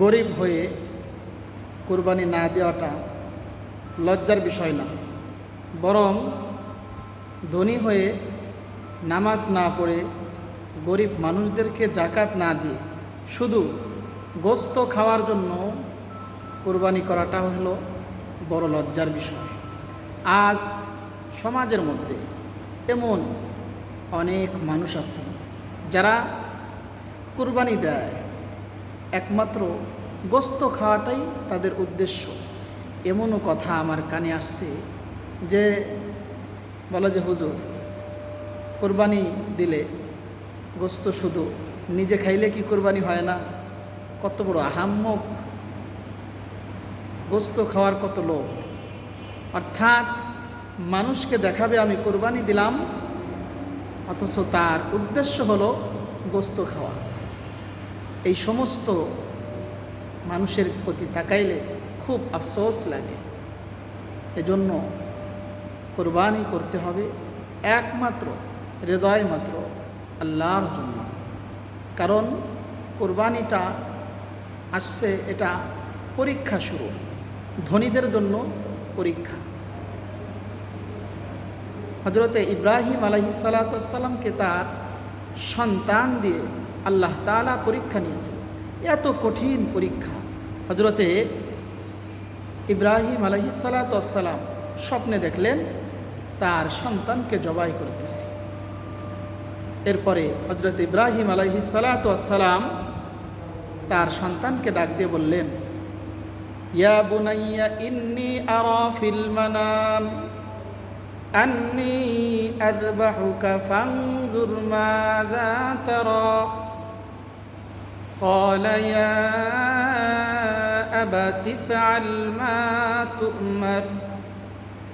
গরিব হয়ে কুরবানি না দেওয়াটা লজ্জার বিষয় না, বরং ধনী হয়ে নামাজ না পড়ে গরিব মানুষদেরকে জাকাত না দিয়ে শুধু গোস্ত খাওয়ার জন্য কুরবানি করাটা হলো বড় লজ্জার বিষয়। আজ সমাজের মধ্যে এমন অনেক মানুষ আছে যারা কুরবানি দেয় একমাত্র গোস্ত খাওয়াটাই তাদের উদ্দেশ্য। এমনও কথা আমার কানে আসছে যে বলে যে হুজুর, কুরবানি দিলে গোস্ত শুধু নিজে খাইলে কি কুরবানি হয় না? কত বড় আহাম্মক, গোস্ত খাওয়ার কত লোভ। অর্থাৎ মানুষকে দেখাবে আমি কুরবানি দিলাম, অথচ তার উদ্দেশ্য হলো গোস্ত খাওয়া। এই সমস্ত মানুষের প্রতি তাকাইলে খুব আফসোস লাগে। এজন্য কুরবানি করতে হবে একমাত্র হৃদয় মাত্র আল্লাহর জন্য। কারণ কুরবানিটা আসছে, এটা পরীক্ষা শুরু, ধনীদের জন্য পরীক্ষা। হযরতে ইব্রাহিম আলাইহিস সালাতু ওয়াস সালামকে তার সন্তান দিয়ে আল্লাহ তাআলা পরীক্ষা নিয়েছিল। এত কঠিন পরীক্ষা। হযরতে ইব্রাহিম আলাইহিস সালাতু ওয়াস সালাম স্বপ্নে দেখলেন তার সন্তানকে জবাই করতেছে। এরপরে হযরত ইব্রাহিম আলাইহিস সালাতু ওয়াস সালাম তার সন্তানকে ডাক দিয়ে বললেন, ইয়া বুনাইয়া ইন্নী আরা ফিল মানাম আন্নী আযবাহুকা ফানজুর মাযা তারা। قال يا أبت افعل ما تؤمر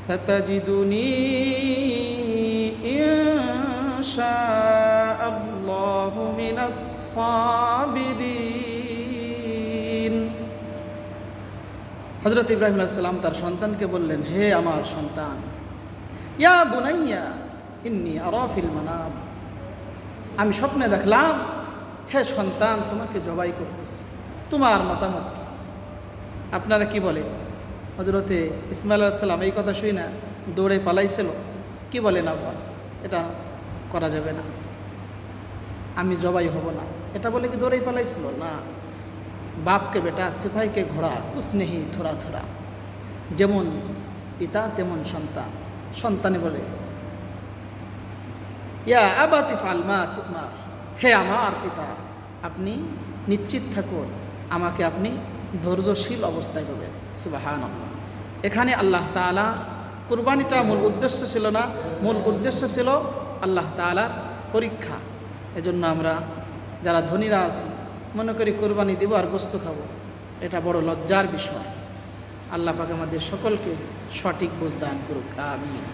ستجدني إن شاء الله من الصابرين। হযরত ইব্রাহিম আলাইহিস সালাম তার সন্তানকে বললেন, হে আমার সন্তান, ইয়া বুনাইয়া ইন্নী আরা ফিল মানাম, আমি স্বপ্নে দেখলাম হে সন্তান তোমাকে জবাই করতেছি, তোমার মতামত কি? আপনারা কি বলে? হযরতে ইসমাঈল আলাইহিস সালাম এই কথা শুই না দৌড়ে পালাইছিল। কি বলেন আপনার? এটা করা যাবে না, আমি জবাই হব না, এটা বলে কি দৌড়েই পালাইছিল? না, বাপকে বেটা, সিপাহীকে ঘোড়া, কুছ নেহি থোড়া থোড়া। যেমন পিতা তেমন সন্তান। সন্তানে বলে, ইয়া আবাতি ফাল মা তুমার, হে আমার পিতা আপনি নিশ্চিত থাকুন, আমাকে আপনি ধৈর্যশীল অবস্থায় হবেন। সুবহানাল্লাহ। এখানে আল্লাহ তাআলা কুরবানিটা মূল উদ্দেশ্য ছিল না, মূল উদ্দেশ্য ছিল আল্লাহ তাআলার পরীক্ষা। এজন্য আমরা যারা ধনীরা আছি মনে করি কুরবানি দিব আর গোস্ত খাবো, এটা বড় লজ্জার বিষয়। আল্লাহ পাক আমাদের সকলকে সঠিক বুঝ দান করুক। আমিন।